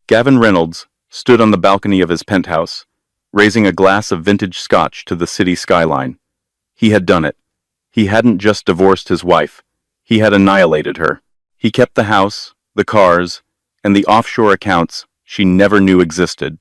Gavin Reynolds stood on the balcony of his penthouse, raising a glass of vintage scotch to the city skyline. He had done it. He hadn't just divorced his wife. He had annihilated her. He kept the house, the cars, and the offshore accounts she never knew existed.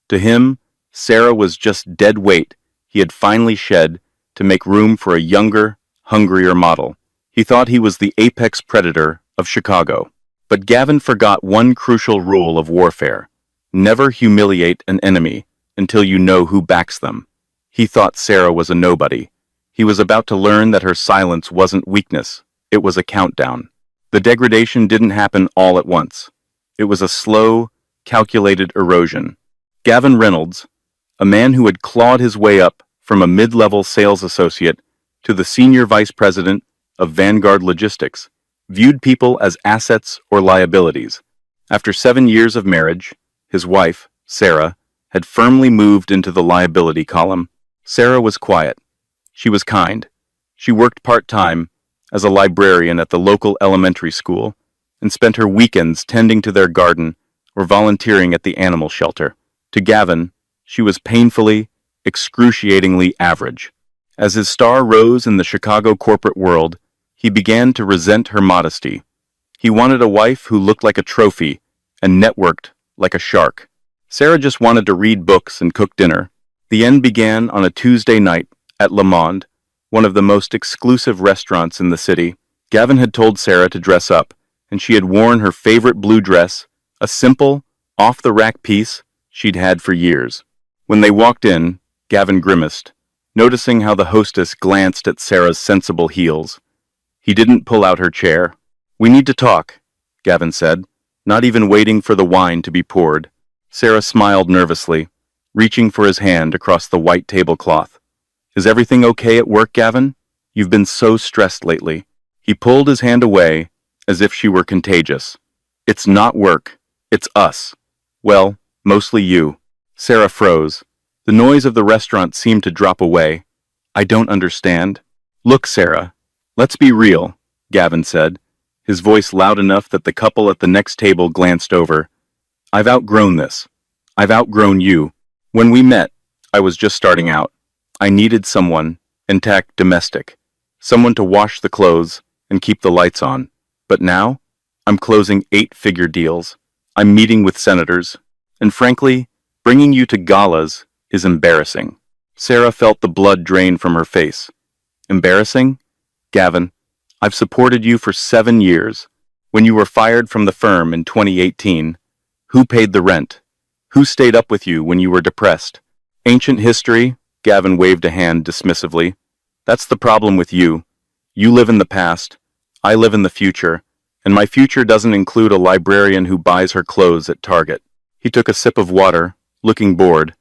To him, Sarah was just dead weight he had finally shed to make room for a younger, hungrier model. He thought he was the apex predator of Chicago. But Gavin forgot one crucial rule of warfare: never humiliate an enemy until you know who backs them. He thought Sarah was a nobody. He was about to learn that her silence wasn't weakness, it was a countdown. The degradation didn't happen all at once. It was a slow, calculated erosion. Gavin Reynolds, a man who had clawed his way up from a mid-level sales associate to the senior vice president of Vanguard Logistics, viewed people as assets or liabilities. After 7 years of marriage, his wife, Sarah, had firmly moved into the liability column. Sarah was quiet. She was kind. She worked part-time as a librarian at the local elementary school and spent her weekends tending to their garden or volunteering at the animal shelter. To Gavin, she was painfully, excruciatingly average. As his star rose in the Chicago corporate world, he began to resent her modesty. He wanted a wife who looked like a trophy and networked like a shark. Sarah just wanted to read books and cook dinner. The end began on a Tuesday night at Le Monde, one of the most exclusive restaurants in the city. Gavin had told Sarah to dress up, and she had worn her favorite blue dress, a simple, off-the-rack piece she'd had for years. When they walked in, Gavin grimaced, noticing how the hostess glanced at Sarah's sensible heels. He didn't pull out her chair. "We need to talk," Gavin said, not even waiting for the wine to be poured. Sarah smiled nervously, reaching for his hand across the white tablecloth. "Is everything okay at work, Gavin? You've been so stressed lately." He pulled his hand away as if she were contagious. "It's not work. It's us. Well, mostly you." Sarah froze. The noise of the restaurant seemed to drop away. "I don't understand." "Look, Sarah, let's be real," Gavin said, his voice loud enough that the couple at the next table glanced over. "I've outgrown this. I've outgrown you. When we met, I was just starting out. I needed someone, intact domestic, someone to wash the clothes and keep the lights on. But now, I'm closing 8-figure deals. I'm meeting with senators. And frankly, bringing you to galas is embarrassing." Sarah felt the blood drain from her face. "Embarrassing? Gavin, I've supported you for 7 years. When you were fired from the firm in 2018, who paid the rent? Who stayed up with you when you were depressed? Ancient history," Gavin waved a hand dismissively. "That's the problem with you. You live in the past, I live in the future, and my future doesn't include a librarian who buys her clothes at Target." He took a sip of water, looking bored.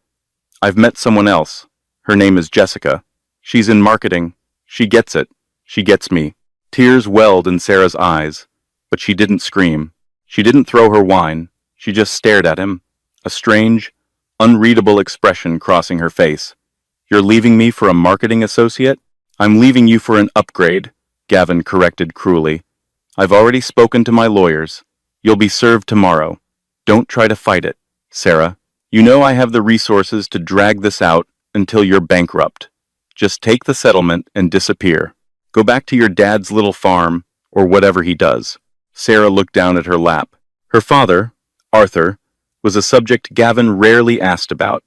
"I've met someone else. Her name is Jessica. She's in marketing. She gets it. She gets me." Tears welled in Sarah's eyes, but she didn't scream. She didn't throw her wine. She just stared at him, a strange, unreadable expression crossing her face. "You're leaving me for a marketing associate?" "I'm leaving you for an upgrade," Gavin corrected cruelly. "I've already spoken to my lawyers. You'll be served tomorrow. Don't try to fight it, Sarah. You know I have the resources to drag this out until you're bankrupt. Just take the settlement and disappear. Go back to your dad's little farm, or whatever he does." Sarah looked down at her lap. Her father, Arthur, was a subject Gavin rarely asked about.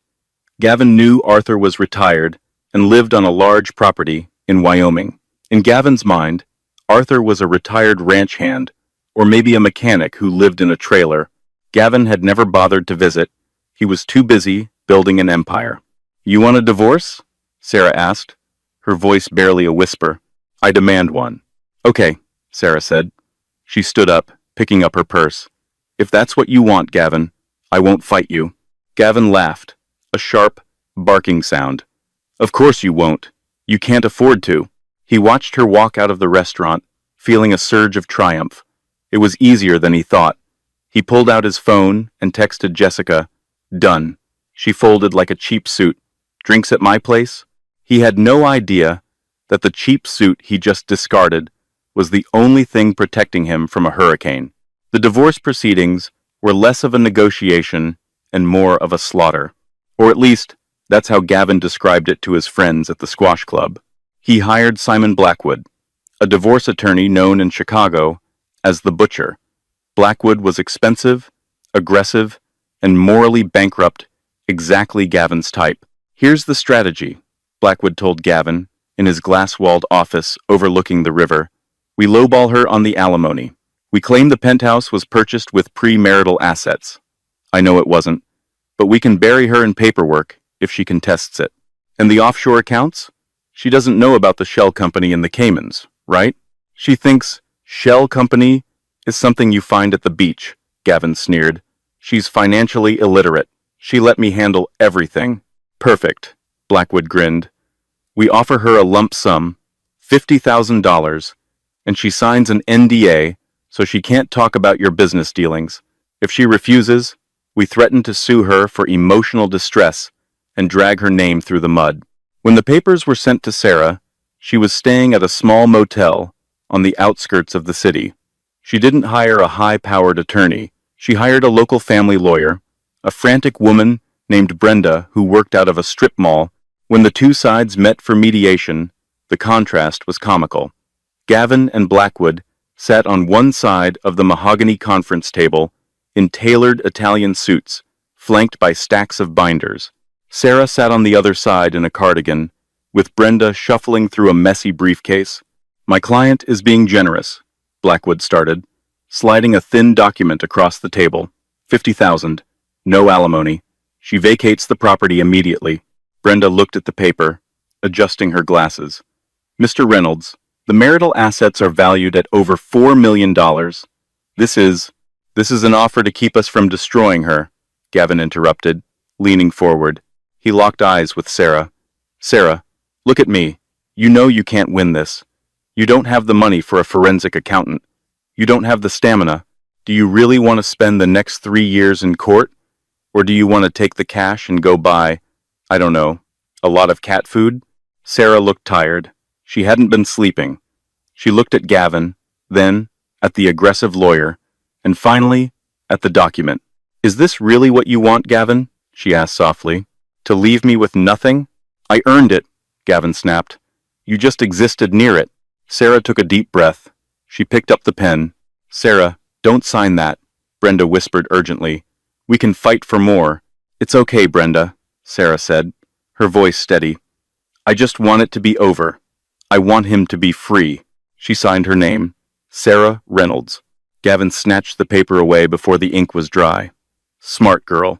Gavin knew Arthur was retired and lived on a large property in Wyoming. In Gavin's mind, Arthur was a retired ranch hand, or maybe a mechanic who lived in a trailer. Gavin had never bothered to visit. He was too busy building an empire. "You want a divorce?" Sarah asked, her voice barely a whisper. "I demand one." "Okay," Sarah said. She stood up, picking up her purse. "If that's what you want, Gavin, I won't fight you." Gavin laughed, a sharp, barking sound. "Of course you won't. You can't afford to." He watched her walk out of the restaurant, feeling a surge of triumph. It was easier than he thought. He pulled out his phone and texted Jessica, "Done." She folded like a cheap suit. "Drinks at my place?" He had no idea that the cheap suit he just discarded was the only thing protecting him from a hurricane. The divorce proceedings were less of a negotiation and more of a slaughter. Or at least, that's how Gavin described it to his friends at the squash club. He hired Simon Blackwood, a divorce attorney known in Chicago as the Butcher. Blackwood was expensive, aggressive, and morally bankrupt, exactly Gavin's type. Here's the strategy, Blackwood told Gavin in his glass-walled office overlooking the river. We lowball her on the alimony. We claim the penthouse was purchased with premarital assets. I know it wasn't, but we can bury her in paperwork if she contests it. And the offshore accounts? She doesn't know about the shell company in the Caymans, right? She thinks shell company is something you find at the beach, Gavin sneered. She's financially illiterate. She let me handle everything. Perfect, Blackwood grinned. We offer her a lump sum, $50,000, and she signs an NDA so she can't talk about your business dealings. If she refuses, we threaten to sue her for emotional distress and drag her name through the mud. When the papers were sent to Sarah, she was staying at a small motel on the outskirts of the city. She didn't hire a high-powered attorney. She hired a local family lawyer, a frantic woman named Brenda who worked out of a strip mall. When the two sides met for mediation, the contrast was comical. Gavin and Blackwood sat on one side of the mahogany conference table in tailored Italian suits, flanked by stacks of binders. Sarah sat on the other side in a cardigan, with Brenda shuffling through a messy briefcase. My client is being generous, Blackwood started, sliding a thin document across the table. 50,000. No alimony. She vacates the property immediately. Brenda looked at the paper, adjusting her glasses. Mr. Reynolds, the marital assets are valued at over $4 million. This is an offer to keep us from destroying her, Gavin interrupted, leaning forward. He locked eyes with Sarah. Sarah, look at me. You know you can't win this. You don't have the money for a forensic accountant. You don't have the stamina. Do you really want to spend the next 3 years in court? Or do you want to take the cash and go buy, I don't know, a lot of cat food? Sarah looked tired. She hadn't been sleeping. She looked at Gavin, then at the aggressive lawyer, and finally at the document. Is this really what you want, Gavin? She asked softly. To leave me with nothing? I earned it, Gavin snapped. You just existed near it. Sarah took a deep breath. She picked up the pen. Sarah, don't sign that, Brenda whispered urgently. We can fight for more. It's okay, Brenda, Sarah said, her voice steady. I just want it to be over. I want him to be free. She signed her name, Sarah Reynolds. Gavin snatched the paper away before the ink was dry. Smart girl.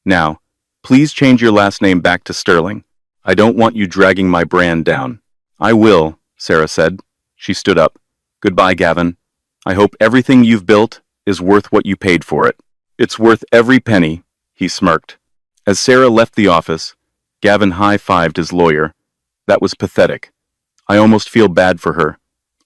Now, please change your last name back to Sterling. I don't want you dragging my brand down. I will, Sarah said. She stood up. Goodbye, Gavin. I hope everything you've built is worth what you paid for it. It's worth every penny, he smirked. As Sarah left the office, Gavin high-fived his lawyer. That was pathetic. I almost feel bad for her.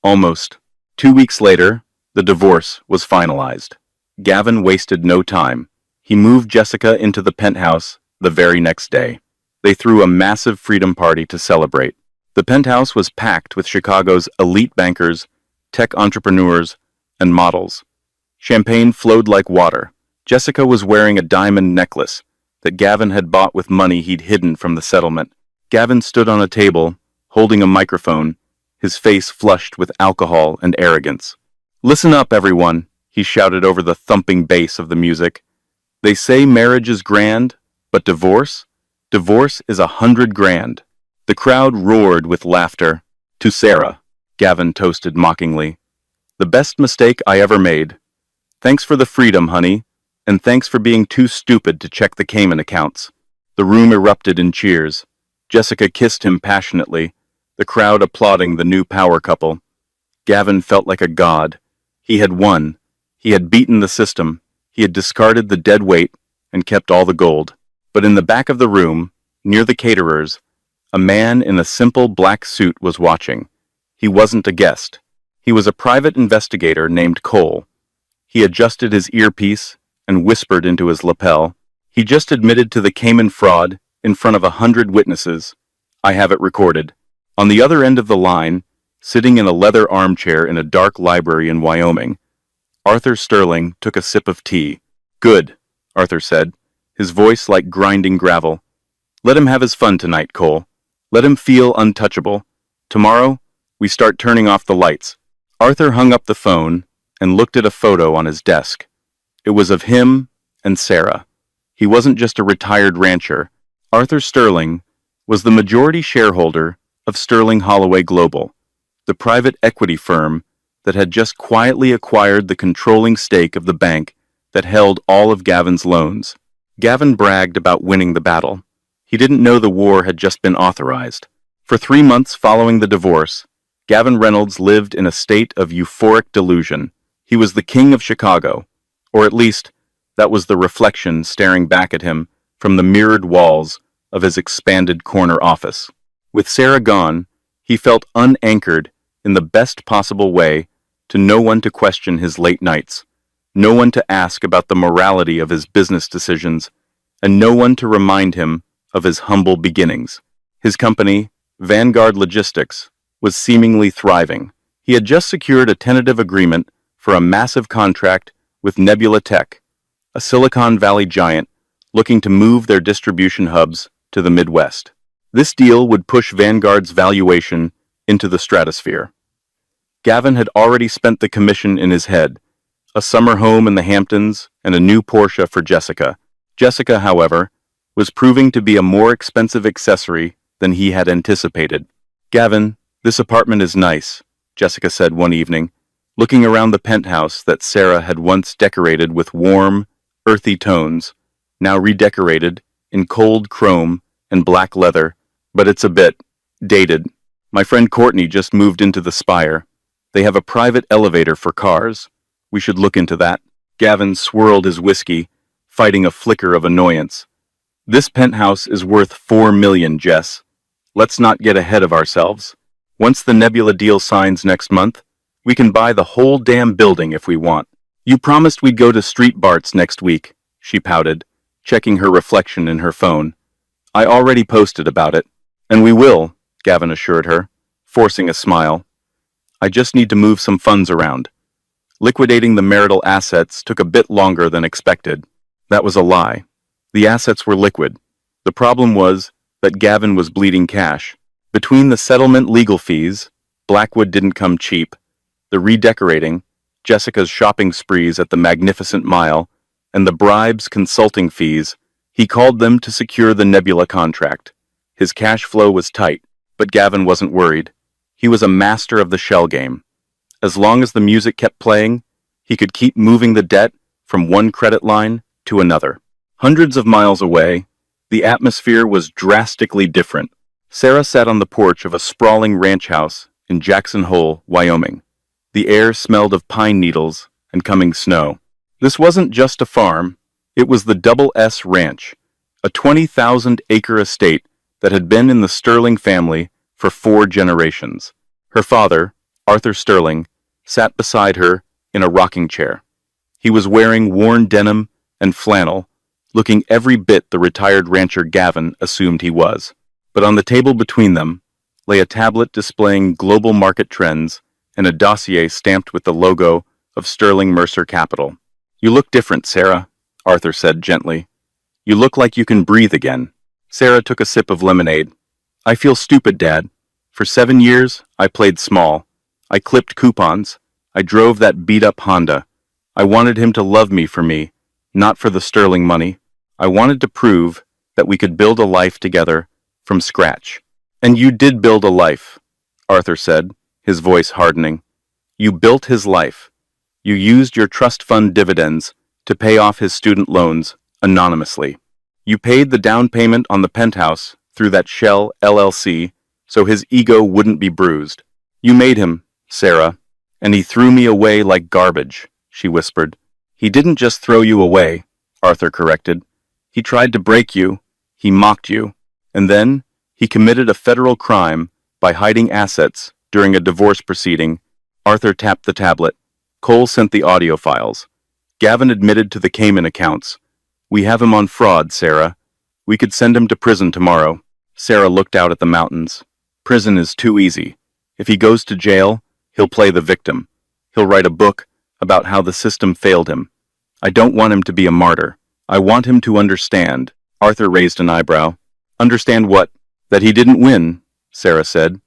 Almost. 2 weeks later, the divorce was finalized. Gavin wasted no time. He moved Jessica into the penthouse the very next day. They threw a massive freedom party to celebrate. The penthouse was packed with Chicago's elite bankers, tech entrepreneurs, and models. Champagne flowed like water. Jessica was wearing a diamond necklace that Gavin had bought with money he'd hidden from the settlement. Gavin stood on a table, holding a microphone, his face flushed with alcohol and arrogance. Listen up, everyone, he shouted over the thumping bass of the music. They say marriage is grand, but divorce? Divorce is 100 grand. The crowd roared with laughter. To Sarah, Gavin toasted mockingly. The best mistake I ever made. Thanks for the freedom, honey. And thanks for being too stupid to check the Cayman accounts. The room erupted in cheers. Jessica kissed him passionately, the crowd applauding the new power couple. Gavin felt like a god. He had won. He had beaten the system. He had discarded the dead weight and kept all the gold. But in the back of the room, near the caterers, a man in a simple black suit was watching. He wasn't a guest. He was a private investigator named Cole. He adjusted his earpiece and whispered into his lapel. He just admitted to the Cayman fraud in front of 100 witnesses. I have it recorded. On the other end of the line, sitting in a leather armchair in a dark library in Wyoming, Arthur Sterling took a sip of tea. Good, Arthur said, his voice like grinding gravel. Let him have his fun tonight, Cole. Let him feel untouchable. Tomorrow, we start turning off the lights. Arthur hung up the phone and looked at a photo on his desk. It was of him and Sarah. He wasn't just a retired rancher. Arthur Sterling was the majority shareholder of Sterling Holloway Global, the private equity firm that had just quietly acquired the controlling stake of the bank that held all of Gavin's loans. Gavin bragged about winning the battle. He didn't know the war had just been authorized. For 3 months following the divorce, Gavin Reynolds lived in a state of euphoric delusion. He was the king of Chicago, or at least that was the reflection staring back at him from the mirrored walls of his expanded corner office. With Sarah gone, he felt unanchored in the best possible way, to no one to question his late nights, no one to ask about the morality of his business decisions, and no one to remind him of his humble beginnings. His company, Vanguard Logistics, was seemingly thriving. He had just secured a tentative agreement for a massive contract with Nebula Tech, a Silicon Valley giant looking to move their distribution hubs to the Midwest. This deal would push Vanguard's valuation into the stratosphere. Gavin had already spent the commission in his head, a summer home in the Hamptons and a new Porsche for Jessica. Jessica, however, was proving to be a more expensive accessory than he had anticipated. Gavin, this apartment is nice, Jessica said one evening, looking around the penthouse that Sarah had once decorated with warm, earthy tones, now redecorated in cold chrome and black leather, but it's a bit dated. My friend Courtney just moved into the Spire. They have a private elevator for cars. We should look into that. Gavin swirled his whiskey, fighting a flicker of annoyance. This penthouse is worth $4 million, Jess. Let's not get ahead of ourselves. Once the Nebula deal signs next month, we can buy the whole damn building if we want. You promised we'd go to Street Bart's next week, she pouted, checking her reflection in her phone. I already posted about it. And we will, Gavin assured her, forcing a smile. I just need to move some funds around. Liquidating the marital assets took a bit longer than expected. That was a lie. The assets were liquid. The problem was that Gavin was bleeding cash. Between the settlement legal fees, Blackwood didn't come cheap, the redecorating, Jessica's shopping sprees at the Magnificent Mile, and the bribes consulting fees, he called them to secure the Nebula contract. His cash flow was tight, but Gavin wasn't worried. He was a master of the shell game. As long as the music kept playing, he could keep moving the debt from one credit line to another. Hundreds of miles away, the atmosphere was drastically different. Sarah sat on the porch of a sprawling ranch house in Jackson Hole, Wyoming. The air smelled of pine needles and coming snow. This wasn't just a farm, it was the Double S Ranch, a 20,000-acre estate that had been in the Sterling family for 4 generations. Her father, Arthur Sterling, sat beside her in a rocking chair. He was wearing worn denim and flannel, looking every bit the retired rancher Gavin assumed he was. But on the table between them lay a tablet displaying global market trends and a dossier stamped with the logo of Sterling Mercer Capital. You look different, Sarah, Arthur said gently. You look like you can breathe again. Sarah took a sip of lemonade. I feel stupid, Dad. For 7 years, I played small. I clipped coupons. I drove that beat-up Honda. I wanted him to love me for me, not for the Sterling money. I wanted to prove that we could build a life together from scratch. And you did build a life, Arthur said, his voice hardening. You built his life. You used your trust fund dividends to pay off his student loans anonymously. You paid the down payment on the penthouse through that Shell LLC so his ego wouldn't be bruised. You made him, Sarah, and he threw me away like garbage, she whispered. He didn't just throw you away, Arthur corrected. He tried to break you, he mocked you, and then he committed a federal crime by hiding assets during a divorce proceeding. Arthur tapped the tablet. Cole sent the audio files. Gavin admitted to the Cayman accounts. We have him on fraud, Sarah. We could send him to prison tomorrow. Sarah looked out at the mountains. Prison is too easy. If he goes to jail, he'll play the victim. He'll write a book about how the system failed him. I don't want him to be a martyr. I want him to understand. Arthur raised an eyebrow. Understand what? That he didn't win, Sarah said,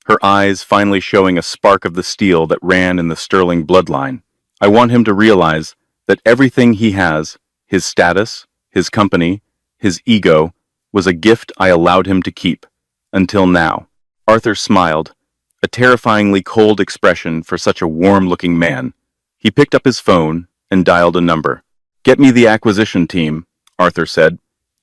her eyes finally showing a spark of the steel that ran in the Sterling bloodline. I want him to realize that everything he has, his status, his company, his ego, was a gift I allowed him to keep. Until now. Arthur smiled, a terrifyingly cold expression for such a warm-looking man. He picked up his phone and dialed a number. Get me the acquisition team, Arthur said.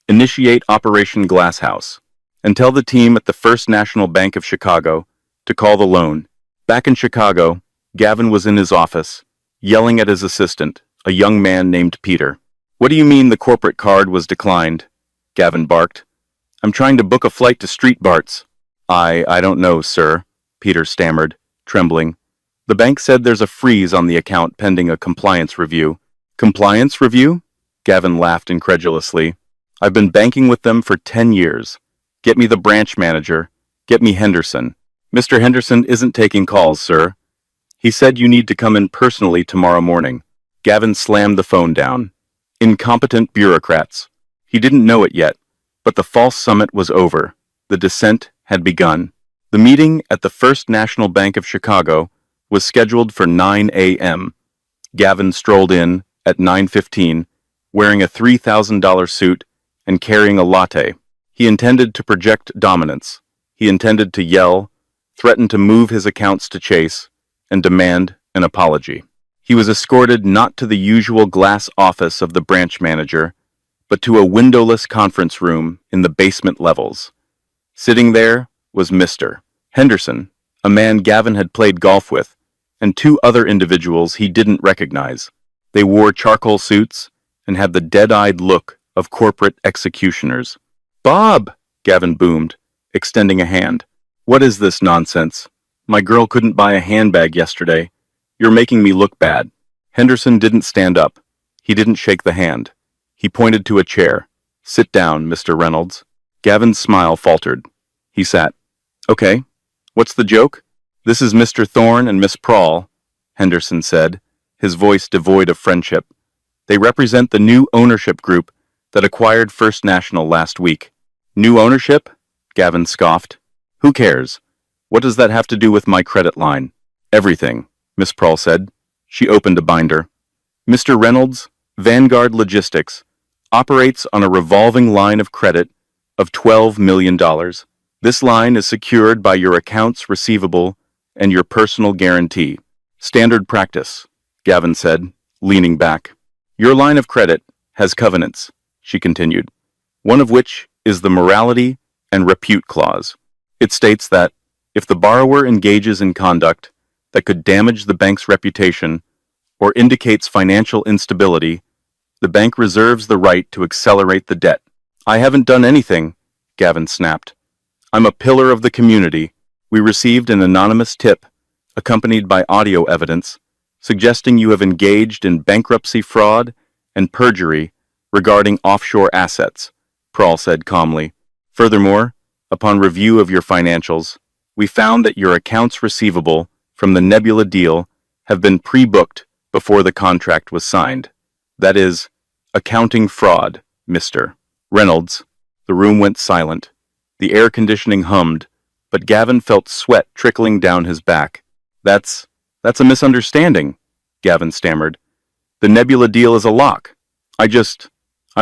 Initiate Operation Glasshouse. And tell the team at the First National Bank of Chicago to call the loan. Back in Chicago, Gavin was in his office, yelling at his assistant, a young man named Peter. What do you mean the corporate card was declined? Gavin barked. I'm trying to book a flight to Street Bart's. I don't know, sir, Peter stammered, trembling. The bank said there's a freeze on the account pending a compliance review. Compliance review? Gavin laughed incredulously. I've been banking with them for 10 years. Get me the branch manager. Get me Henderson. Mr. Henderson isn't taking calls, sir. He said you need to come in personally tomorrow morning. Gavin slammed the phone down. Incompetent bureaucrats. He didn't know it yet, but the false summit was over. The descent had begun. The meeting at the First National Bank of Chicago was scheduled for 9 a.m. Gavin strolled in at 9:15, wearing a $3,000 suit and carrying a latte. He intended to project dominance. He intended to yell, threaten to move his accounts to Chase, and demand an apology. He was escorted not to the usual glass office of the branch manager, but to a windowless conference room in the basement levels. Sitting there was Mr. Henderson, a man Gavin had played golf with, and two other individuals he didn't recognize. They wore charcoal suits and had the dead-eyed look of corporate executioners. Bob! Gavin boomed, extending a hand. What is this nonsense? My girl couldn't buy a handbag yesterday. You're making me look bad. Henderson didn't stand up. He didn't shake the hand. He pointed to a chair. Sit down, Mr. Reynolds. Gavin's smile faltered. He sat. Okay. What's the joke? This is Mr. Thorne and Miss Prawl, Henderson said, his voice devoid of friendship. They represent the new ownership group that acquired First National last week. New ownership? Gavin scoffed. Who cares? What does that have to do with my credit line? Everything, Miss Prawl said. She opened a binder. Mr. Reynolds, Vanguard Logistics, operates on a revolving line of credit of $12 million. This line is secured by your accounts receivable and your personal guarantee. Standard practice, Gavin said, leaning back. Your line of credit has covenants, she continued, one of which is the morality and repute clause. It states that if the borrower engages in conduct that could damage the bank's reputation or indicates financial instability, the bank reserves the right to accelerate the debt. I haven't done anything, Gavin snapped. I'm a pillar of the community. We received an anonymous tip, accompanied by audio evidence, suggesting you have engaged in bankruptcy fraud and perjury regarding offshore assets, Prawl said calmly. Furthermore, upon review of your financials, we found that your accounts receivable from the Nebula deal have been pre-booked before the contract was signed. That is, accounting fraud, Mr. Reynolds. The room went silent. The air conditioning hummed, but Gavin felt sweat trickling down his back. That's a misunderstanding, Gavin stammered. The Nebula deal is a lock. I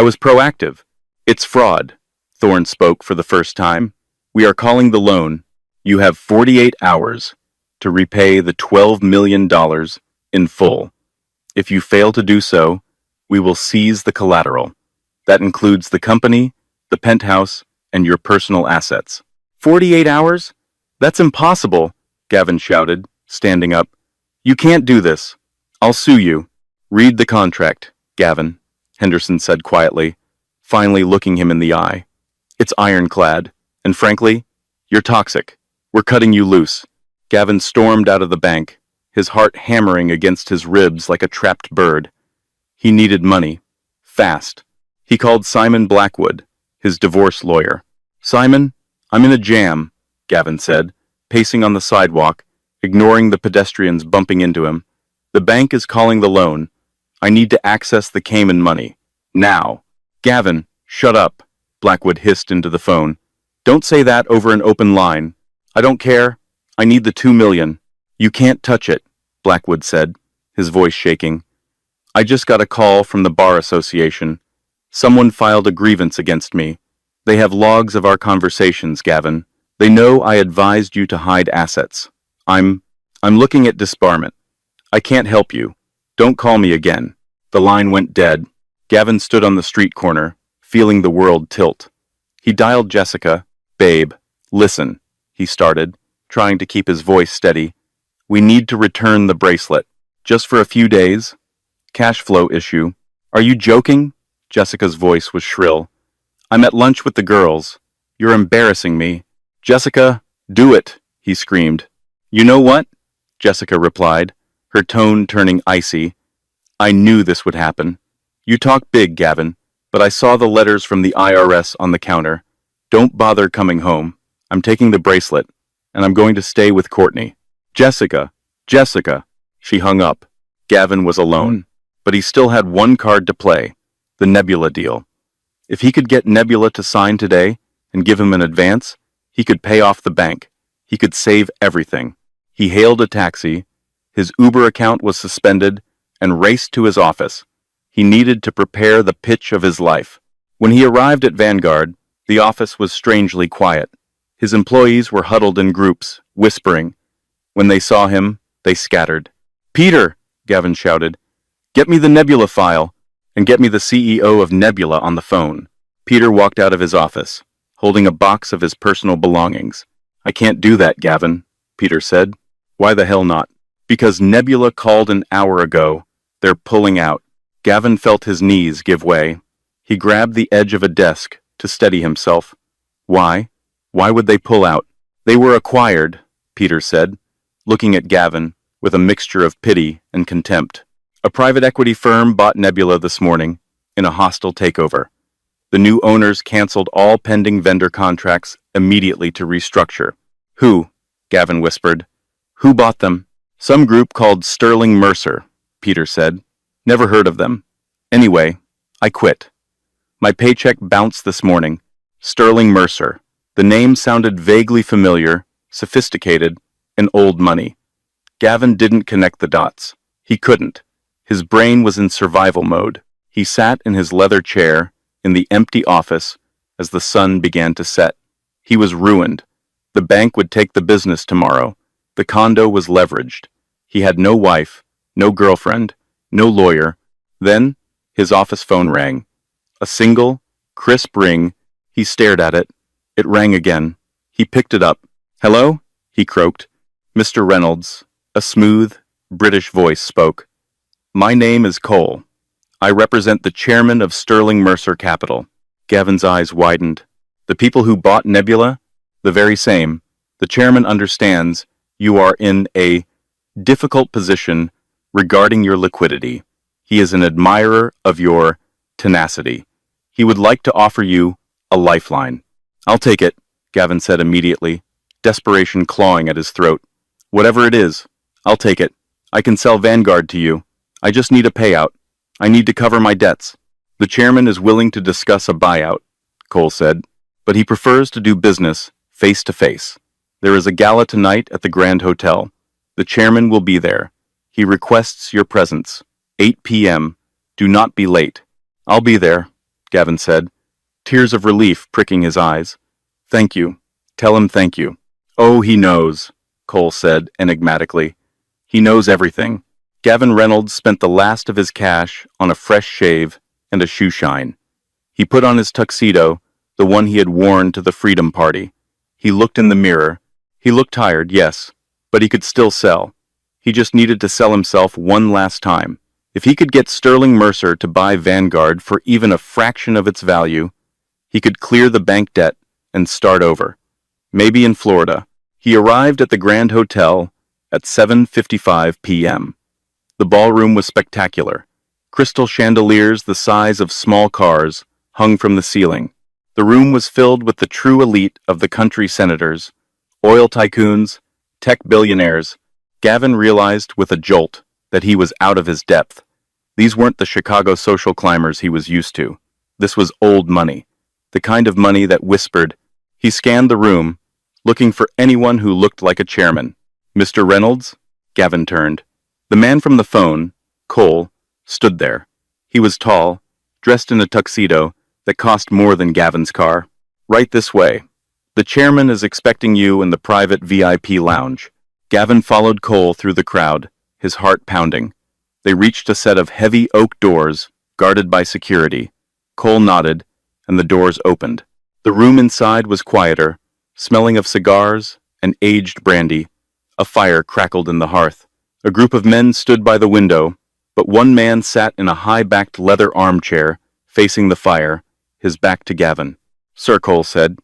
was proactive. It's fraud, Thorne spoke for the first time. We are calling the loan. You have 48 hours to repay the $12 million in full. If you fail to do so, we will seize the collateral. That includes the company, the penthouse, and your personal assets. 48 hours? That's impossible, Gavin shouted, standing up. You can't do this. I'll sue you. Read the contract, Gavin, Henderson said quietly, finally looking him in the eye. It's ironclad, and frankly, you're toxic. We're cutting you loose. Gavin stormed out of the bank, his heart hammering against his ribs like a trapped bird. He needed money. Fast. He called Simon Blackwood, his divorce lawyer. Simon, I'm in a jam, Gavin said, pacing on the sidewalk, ignoring the pedestrians bumping into him. The bank is calling the loan. I need to access the Cayman money. Now. Gavin, shut up, Blackwood hissed into the phone. Don't say that over an open line. I don't care. I need the 2 million. You can't touch it, Blackwood said, his voice shaking. I just got a call from the Bar Association. Someone filed a grievance against me. They have logs of our conversations, Gavin. They know I advised you to hide assets. I'm looking at disbarment. I can't help you. Don't call me again. The line went dead. Gavin stood on the street corner, feeling the world tilt. He dialed Jessica. Babe, listen, he started, trying to keep his voice steady. We need to return the bracelet. Just for a few days. Cash flow issue. Are you joking? Jessica's voice was shrill. I'm at lunch with the girls. You're embarrassing me. Jessica, do it, he screamed. You know what? Jessica replied, her tone turning icy. I knew this would happen. You talk big, Gavin, but I saw the letters from the IRS on the counter. Don't bother coming home. I'm taking the bracelet, and I'm going to stay with Courtney. Jessica, she hung up. Gavin was alone, but he still had one card to play, the Nebula deal. If he could get Nebula to sign today and give him an advance, he could pay off the bank. He could save everything. He hailed a taxi. His Uber account was suspended and raced to his office. He needed to prepare the pitch of his life. When he arrived at Vanguard, the office was strangely quiet. His employees were huddled in groups, whispering. When they saw him, they scattered. Peter, Gavin shouted, get me the Nebula file, and get me the CEO of Nebula on the phone. Peter walked out of his office, holding a box of his personal belongings. I can't do that, Gavin, Peter said. Why the hell not? Because Nebula called an hour ago. They're pulling out. Gavin felt his knees give way. He grabbed the edge of a desk to steady himself. Why? Why would they pull out? They were acquired, Peter said, looking at Gavin with a mixture of pity and contempt. A private equity firm bought Nebula this morning in a hostile takeover. The new owners canceled all pending vendor contracts immediately to restructure. Who? Gavin whispered. Who bought them? Some group called Sterling Mercer, Peter said. Never heard of them. Anyway, I quit. My paycheck bounced this morning. Sterling Mercer. The name sounded vaguely familiar, sophisticated, and old money. Gavin didn't connect the dots. He couldn't. His brain was in survival mode. He sat in his leather chair in the empty office as the sun began to set. He was ruined. The bank would take the business tomorrow. The condo was leveraged. He had no wife, no girlfriend, no lawyer. Then, his office phone rang. A single, crisp ring. He stared at it. It rang again. He picked it up. Hello? He croaked. Mr. Reynolds, a smooth, British voice spoke. My name is Cole. I represent the chairman of Sterling Mercer Capital. Gavin's eyes widened. The people who bought Nebula? The very same. The chairman understands you are in a difficult position regarding your liquidity. He is an admirer of your tenacity. He would like to offer you a lifeline. I'll take it, Gavin said immediately, desperation clawing at his throat. Whatever it is, I'll take it. I can sell Vanguard to you. I just need a payout. I need to cover my debts. The chairman is willing to discuss a buyout, Cole said, but he prefers to do business face to face. There is a gala tonight at the Grand Hotel. The chairman will be there. He requests your presence. 8 p.m. Do not be late. I'll be there, Gavin said, tears of relief pricking his eyes. Thank you. Tell him thank you. Oh, he knows, Cole said enigmatically. He knows everything. Gavin Reynolds spent the last of his cash on a fresh shave and a shoe shine. He put on his tuxedo, the one he had worn to the Freedom Party. He looked in the mirror. He looked tired, yes, but he could still sell. He just needed to sell himself one last time. If he could get Sterling Mercer to buy Vanguard for even a fraction of its value, he could clear the bank debt and start over. Maybe in Florida. He arrived at the Grand Hotel at 7:55 p.m. The ballroom was spectacular. Crystal chandeliers the size of small cars hung from the ceiling. The room was filled with the true elite of the country senators, oil tycoons, tech billionaires. Gavin realized with a jolt that he was out of his depth. These weren't the Chicago social climbers he was used to. This was old money, the kind of money that whispered. He scanned the room, looking for anyone who looked like a chairman. Mr. Reynolds? Gavin turned. The man from the phone, Cole, stood there. He was tall, dressed in a tuxedo that cost more than Gavin's car. Right this way. The chairman is expecting you in the private VIP lounge. Gavin followed Cole through the crowd, his heart pounding. They reached a set of heavy oak doors, guarded by security. Cole nodded, and the doors opened. The room inside was quieter, smelling of cigars and aged brandy. A fire crackled in the hearth. A group of men stood by the window, but one man sat in a high-backed leather armchair, facing the fire, his back to Gavin. Sir, Cole said,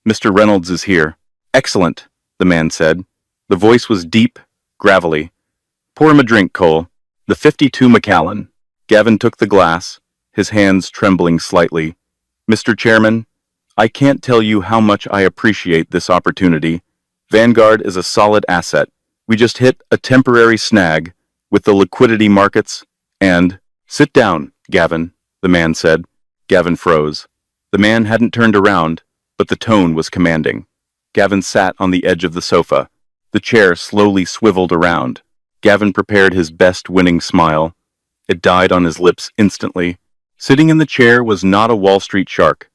Mr. Reynolds is here. Excellent, the man said. The voice was deep, gravelly. Pour him a drink, Cole. The 52 Macallan. Gavin took the glass, his hands trembling slightly. Mr. Chairman, I can't tell you how much I appreciate this opportunity. Vanguard is a solid asset. We just hit a temporary snag with the liquidity markets and— Sit down, Gavin, the man said. Gavin froze. The man hadn't turned around, but the tone was commanding. Gavin sat on the edge of the sofa. The chair slowly swiveled around. Gavin prepared his best winning smile. It died on his lips instantly. Sitting in the chair was not a Wall Street shark.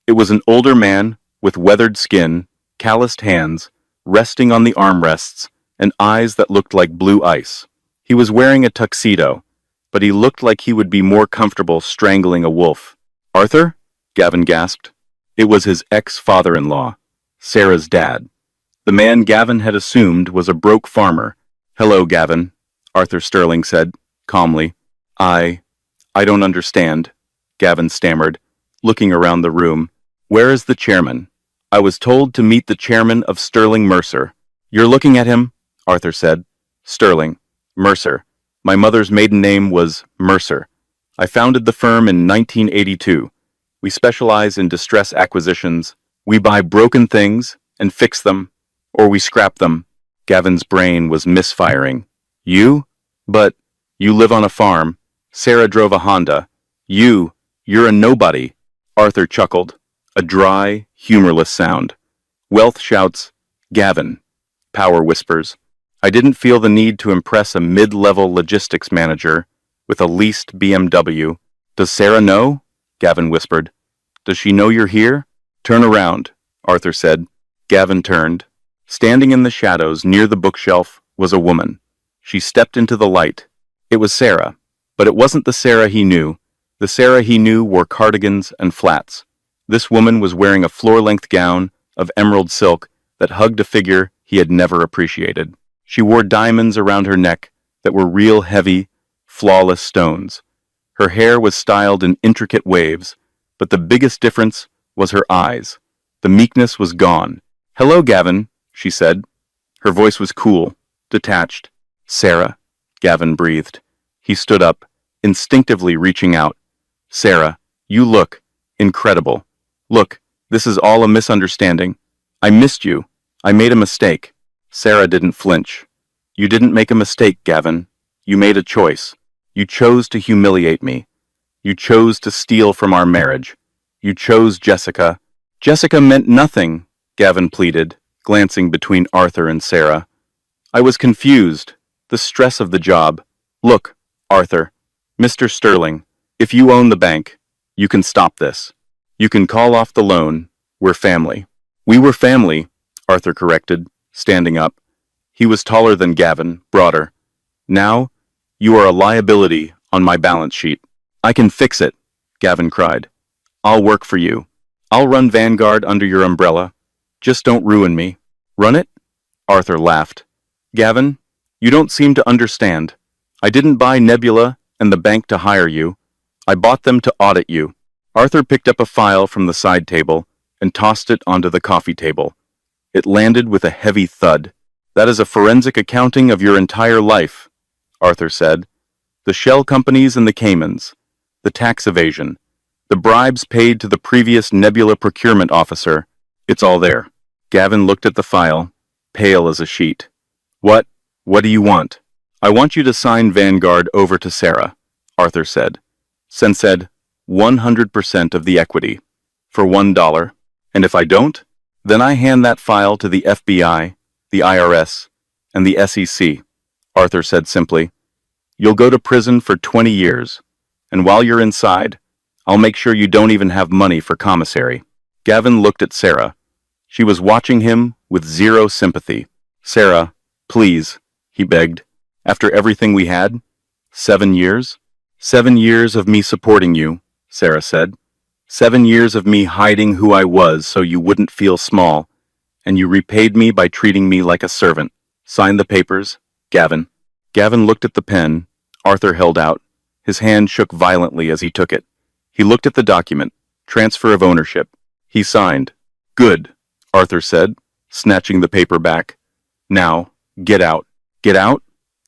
It was an older man with weathered skin, calloused hands, resting on the armrests, and eyes that looked like blue ice. He was wearing a tuxedo, but he looked like he would be more comfortable strangling a wolf. Arthur? Gavin gasped. It was his ex-father-in-law, Sarah's dad. The man Gavin had assumed was a broke farmer. Hello, Gavin, Arthur Sterling said, calmly. I don't understand, Gavin stammered, looking around the room. Where is the chairman? I was told to meet the chairman of Sterling Mercer. You're looking at him, Arthur said. Sterling, Mercer. My mother's maiden name was Mercer. I founded the firm in 1982. We specialize in distress acquisitions. We buy broken things and fix them, or we scrap them. Gavin's brain was misfiring. You? But you live on a farm. Sarah drove a Honda. You're a nobody. Arthur chuckled, a dry, humorless sound. Wealth shouts, Gavin. Power whispers. I didn't feel the need to impress a mid-level logistics manager with a leased BMW. Does Sarah know? Gavin whispered. Does she know you're here? Turn around, Arthur said. Gavin turned. Standing in the shadows near the bookshelf was a woman. She stepped into the light. It was Sarah, but it wasn't the Sarah he knew. The Sarah he knew wore cardigans and flats. This woman was wearing a floor-length gown of emerald silk that hugged a figure he had never appreciated. She wore diamonds around her neck that were real heavy, flawless stones. Her hair was styled in intricate waves, but the biggest difference was her eyes. The meekness was gone. Hello, Gavin, she said. Her voice was cool, detached. Sarah, Gavin breathed. He stood up, instinctively reaching out. Sarah, you look incredible. Look, this is all a misunderstanding. I missed you. I made a mistake. Sarah didn't flinch. You didn't make a mistake, Gavin. You made a choice. You chose to humiliate me. You chose to steal from our marriage. You chose Jessica. Jessica meant nothing, Gavin pleaded, glancing between Arthur and Sarah. I was confused. The stress of the job. Look, Arthur, Mr. Sterling, if you own the bank, you can stop this. You can call off the loan. We're family. We were family, Arthur corrected, standing up. He was taller than Gavin, broader. Now, you are a liability on my balance sheet. I can fix it, Gavin cried. I'll work for you. I'll run Vanguard under your umbrella. Just don't ruin me. Run it? Arthur laughed. Gavin, you don't seem to understand. I didn't buy Nebula and the bank to hire you. I bought them to audit you. Arthur picked up a file from the side table and tossed it onto the coffee table. It landed with a heavy thud. That is a forensic accounting of your entire life, Arthur said. The shell companies in the Caymans, the tax evasion, the bribes paid to the previous Nebula procurement officer. It's all there. Gavin looked at the file, pale as a sheet. What do you want? I want you to sign Vanguard over to Sarah, Arthur said. Sen said, 100% of the equity. For $1. And if I don't, then I hand that file to the FBI, the IRS, and the SEC, Arthur said simply. You'll go to prison for 20 years, and while you're inside, I'll make sure you don't even have money for commissary. Gavin looked at Sarah. She was watching him with zero sympathy. Sarah, please, he begged. After everything we had? 7 years? 7 years of me supporting you, Sarah said. 7 years of me hiding who I was so you wouldn't feel small, and you repaid me by treating me like a servant. Sign the papers, Gavin. Gavin looked at the pen Arthur held out. His hand shook violently as he took it. He looked at the document, transfer of ownership. He signed. Good, Arthur said, snatching the paper back. Now, get out. Get out?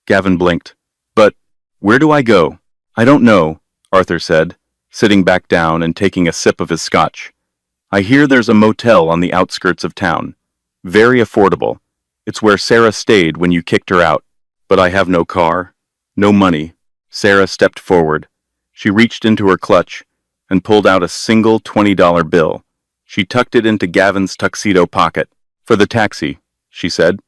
Gavin blinked. But where do I go? I don't know, Arthur said, sitting back down and taking a sip of his scotch. I hear there's a motel on the outskirts of town. Very affordable. It's where Sarah stayed when you kicked her out. But I have no car, no money. Sarah stepped forward. She reached into her clutch and pulled out a single $20 bill. She tucked it into Gavin's tuxedo pocket. For the taxi, she said.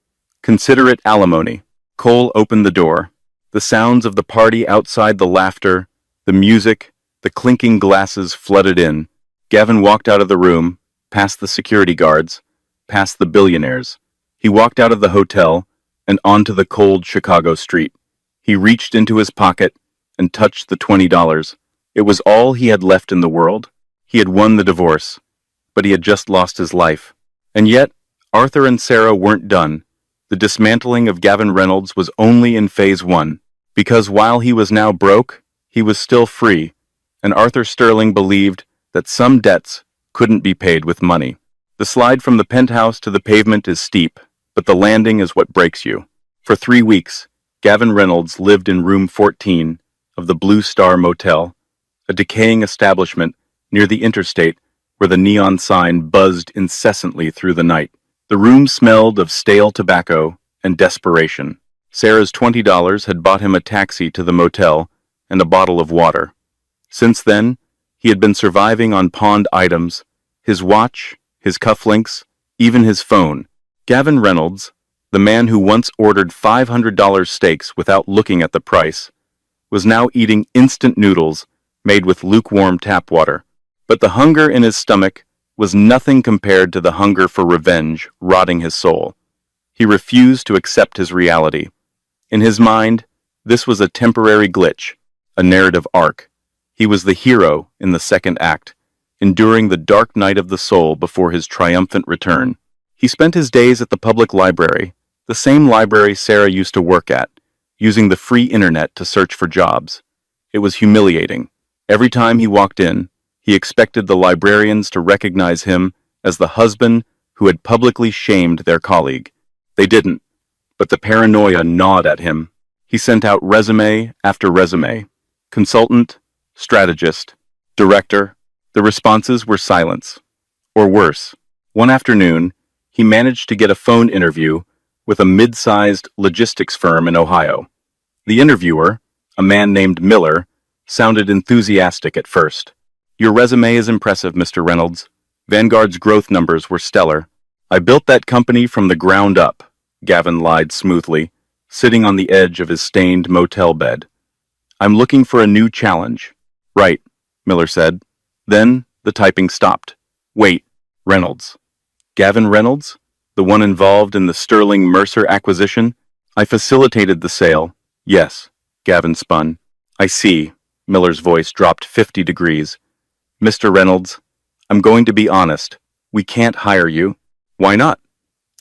Consider it alimony. Cole opened the door. The sounds of the party outside, the laughter, the music, the clinking glasses flooded in. Gavin walked out of the room, past the security guards, past the billionaires. He walked out of the hotel and onto the cold Chicago street. He reached into his pocket and touched the $20. It was all he had left in the world. He had won the divorce, but he had just lost his life. And yet, Arthur and Sarah weren't done. The dismantling of Gavin Reynolds was only in phase 1, because while he was now broke, he was still free, and Arthur Sterling believed that some debts couldn't be paid with money. The slide from the penthouse to the pavement is steep, but the landing is what breaks you. For 3 weeks, Gavin Reynolds lived in room 14 of the Blue Star Motel, a decaying establishment near the interstate where the neon sign buzzed incessantly through the night. The room smelled of stale tobacco and desperation. Sarah's $20 had bought him a taxi to the motel and a bottle of water. Since then, he had been surviving on pawned items, his watch, his cufflinks, even his phone. Gavin Reynolds, the man who once ordered $500 steaks without looking at the price, was now eating instant noodles made with lukewarm tap water. But the hunger in his stomach was nothing compared to the hunger for revenge rotting his soul. He refused to accept his reality. In his mind, this was a temporary glitch, a narrative arc. He was the hero in the second act, enduring the dark night of the soul before his triumphant return. He spent his days at the public library, the same library Sarah used to work at, using the free internet to search for jobs. It was humiliating. Every time he walked in, he expected the librarians to recognize him as the husband who had publicly shamed their colleague. They didn't, but the paranoia gnawed at him. He sent out resume after resume. Consultant, strategist, director. The responses were silence. Or worse, one afternoon, he managed to get a phone interview with a mid-sized logistics firm in Ohio. The interviewer, a man named Miller, sounded enthusiastic at first. Your resume is impressive, Mr. Reynolds. Vanguard's growth numbers were stellar. I built that company from the ground up, Gavin lied smoothly, sitting on the edge of his stained motel bed. I'm looking for a new challenge. Right, Miller said. Then the typing stopped. Wait, Reynolds. Gavin Reynolds? The one involved in the Sterling Mercer acquisition? I facilitated the sale. Yes, Gavin spun. I see. Miller's voice dropped 50 degrees. Mr. Reynolds, I'm going to be honest. We can't hire you. Why not?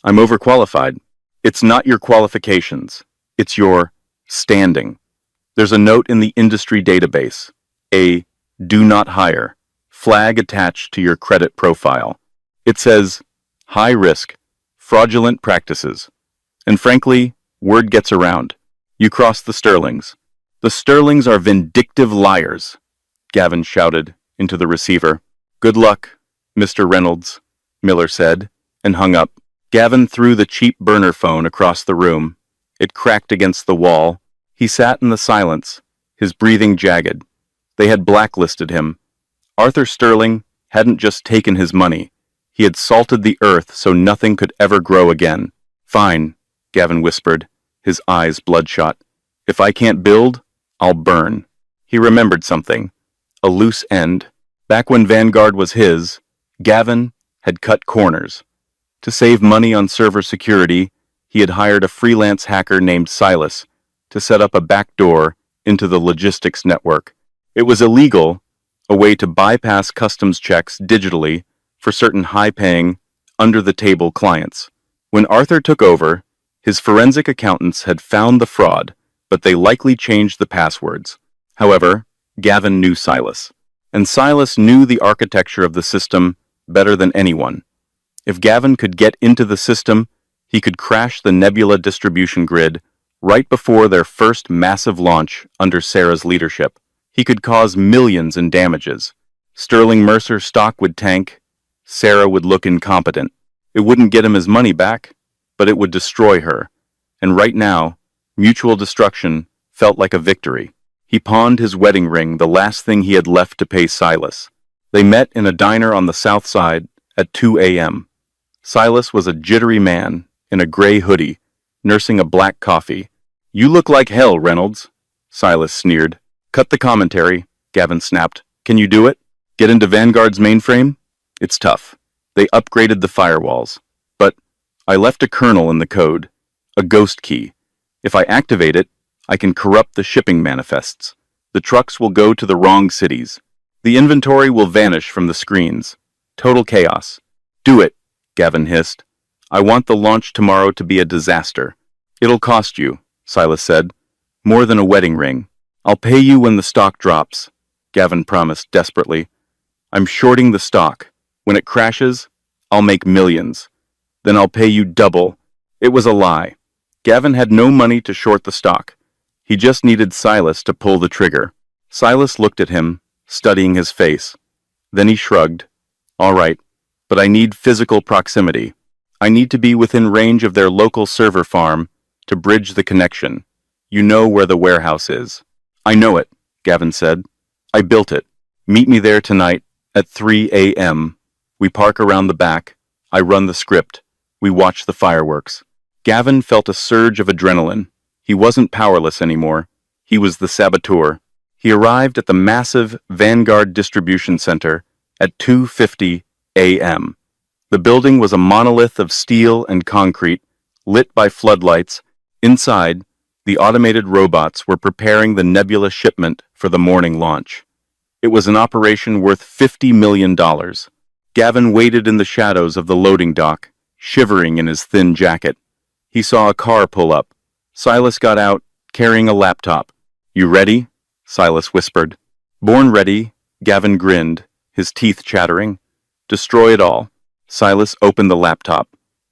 I'm overqualified. It's not your qualifications. It's your standing. There's a note in the industry database. A do not hire flag attached to your credit profile. It says, high risk, fraudulent practices. And frankly, word gets around. You cross the Sterlings. The Sterlings are vindictive liars, Gavin shouted into the receiver. Good luck, Mr. Reynolds, Miller said, and hung up. Gavin threw the cheap burner phone across the room. It cracked against the wall. He sat in the silence, his breathing jagged. They had blacklisted him. Arthur Sterling hadn't just taken his money. He had salted the earth so nothing could ever grow again. Fine, Gavin whispered, his eyes bloodshot. If I can't build, I'll burn. He remembered something. A loose end. Back when Vanguard was his, Gavin had cut corners. To save money on server security, he had hired a freelance hacker named Silas to set up a backdoor into the logistics network. It was illegal, a way to bypass customs checks digitally for certain high-paying, under-the-table clients. When Arthur took over, his forensic accountants had found the fraud, but they likely changed the passwords. However, Gavin knew Silas, and Silas knew the architecture of the system better than anyone. If Gavin could get into the system, he could crash the Nebula distribution grid right before their first massive launch under Sarah's leadership. He could cause millions in damages. Sterling Mercer stock would tank. Sarah would look incompetent. It wouldn't get him his money back, but it would destroy her. And right now, mutual destruction felt like a victory. He pawned his wedding ring, the last thing he had left to pay Silas. They met in a diner on the south side at 2 a.m. Silas was a jittery man in a gray hoodie, nursing a black coffee. "You look like hell, Reynolds," Silas sneered. "Cut the commentary," Gavin snapped. "Can you do it? Get into Vanguard's mainframe? It's tough. They upgraded the firewalls. But I left a kernel in the code, a ghost key. If I activate it, I can corrupt the shipping manifests. The trucks will go to the wrong cities. The inventory will vanish from the screens. Total chaos. Do it," Gavin hissed. "I want the launch tomorrow to be a disaster." "It'll cost you," Silas said. "More than a wedding ring. I'll pay you when the stock drops," Gavin promised desperately. "I'm shorting the stock. When it crashes, I'll make millions. Then I'll pay you double." It was a lie. Gavin had no money to short the stock. He just needed Silas to pull the trigger. Silas looked at him, studying his face. Then he shrugged. "All right, but I need physical proximity. I need to be within range of their local server farm to bridge the connection. You know where the warehouse is." "I know it," Gavin said. "I built it. Meet me there tonight at 3 a.m. We park around the back. I run the script. We watch the fireworks." Gavin felt a surge of adrenaline. He wasn't powerless anymore. He was the saboteur. He arrived at the massive Vanguard distribution center at 2:50 a.m. The building was a monolith of steel and concrete, lit by floodlights. Inside, the automated robots were preparing the Nebula shipment for the morning launch. It was an operation worth $50 million. Gavin waited in the shadows of the loading dock, shivering in his thin jacket. He saw a car pull up. Silas got out, carrying a laptop. "You ready?" Silas whispered. "Born ready," Gavin grinned, his teeth chattering. "Destroy it all." Silas opened the laptop.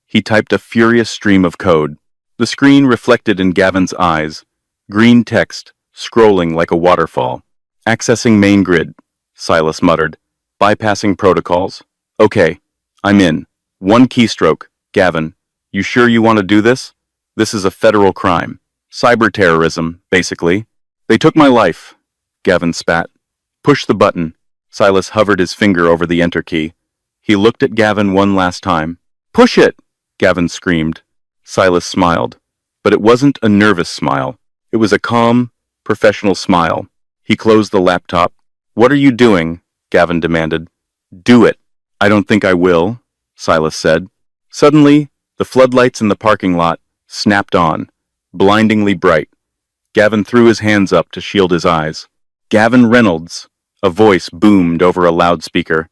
He typed a furious stream of code. The screen reflected in Gavin's eyes, green text scrolling like a waterfall. "Accessing main grid," Silas muttered. "Bypassing protocols. Okay, I'm in. One keystroke. Gavin, you sure you want to do this? This is a federal crime. Cyber terrorism, basically." "They took my life," Gavin spat. "Push the button." Silas hovered his finger over the enter key. He looked at Gavin one last time. "Push it!" Gavin screamed. Silas smiled, but it wasn't a nervous smile. It was a calm, professional smile. He closed the laptop. "What are you doing?" Gavin demanded. "Do it." "I don't think I will," Silas said. Suddenly, the floodlights in the parking lot snapped on, blindingly bright. Gavin threw his hands up to shield his eyes. "Gavin Reynolds," a voice boomed over a loudspeaker.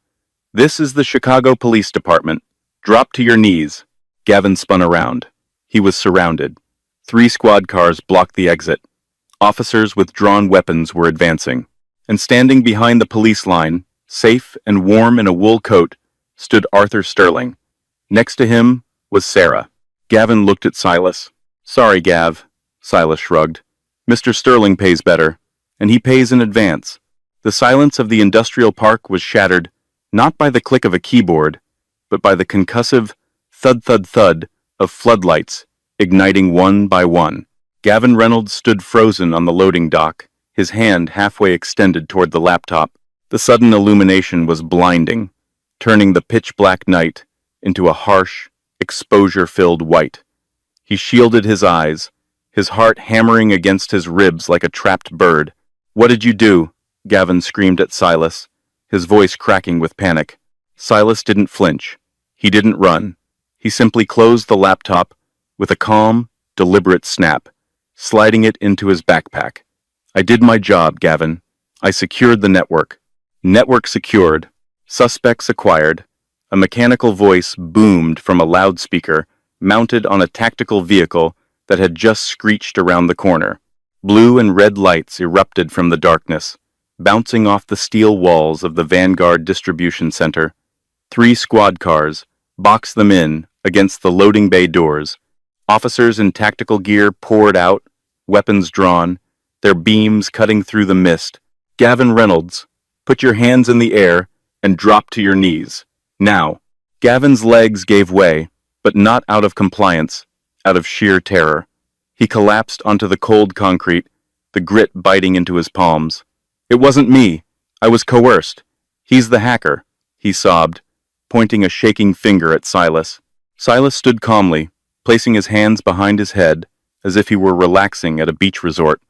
"This is the Chicago Police Department. Drop to your knees." Gavin spun around. He was surrounded. 3 squad cars blocked the exit. Officers with drawn weapons were advancing. And standing behind the police line, safe and warm in a wool coat, stood Arthur Sterling. Next to him was Sarah. Gavin looked at Silas. "Sorry, Gav," Silas shrugged. "Mr. Sterling pays better, and he pays in advance." The silence of the industrial park was shattered, not by the click of a keyboard, but by the concussive thud-thud-thud of floodlights, igniting one by one. Gavin Reynolds stood frozen on the loading dock, his hand halfway extended toward the laptop. The sudden illumination was blinding, turning the pitch-black night into a harsh, exposure-filled white. He shielded his eyes, his heart hammering against his ribs like a trapped bird. "What did you do?" Gavin screamed at Silas, his voice cracking with panic. Silas didn't flinch. He didn't run. He simply closed the laptop with a calm, deliberate snap, sliding it into his backpack. "I did my job, Gavin. I secured the network." Network secured. Suspects acquired. A mechanical voice boomed from a loudspeaker mounted on a tactical vehicle that had just screeched around the corner. Blue and red lights erupted from the darkness, bouncing off the steel walls of the Vanguard distribution center. 3 squad cars boxed them in against the loading bay doors. Officers in tactical gear poured out, weapons drawn, their beams cutting through the mist. "Gavin Reynolds, put your hands in the air and drop to your knees. Now." Gavin's legs gave way, but not out of compliance, out of sheer terror. He collapsed onto the cold concrete, the grit biting into his palms. "It wasn't me. I was coerced. He's the hacker," he sobbed, pointing a shaking finger at Silas. Silas stood calmly, placing his hands behind his head as if he were relaxing at a beach resort.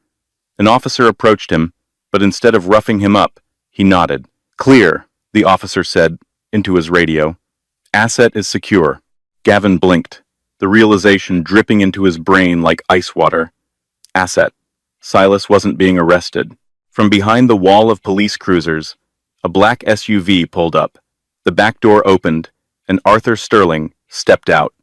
An officer approached him, but instead of roughing him up, he nodded. "Clear," the officer said into his radio. "Asset is secure." Gavin blinked, the realization dripping into his brain like ice water. Asset. Silas wasn't being arrested. From behind the wall of police cruisers, a black SUV pulled up. The back door opened, and Arthur Sterling stepped out.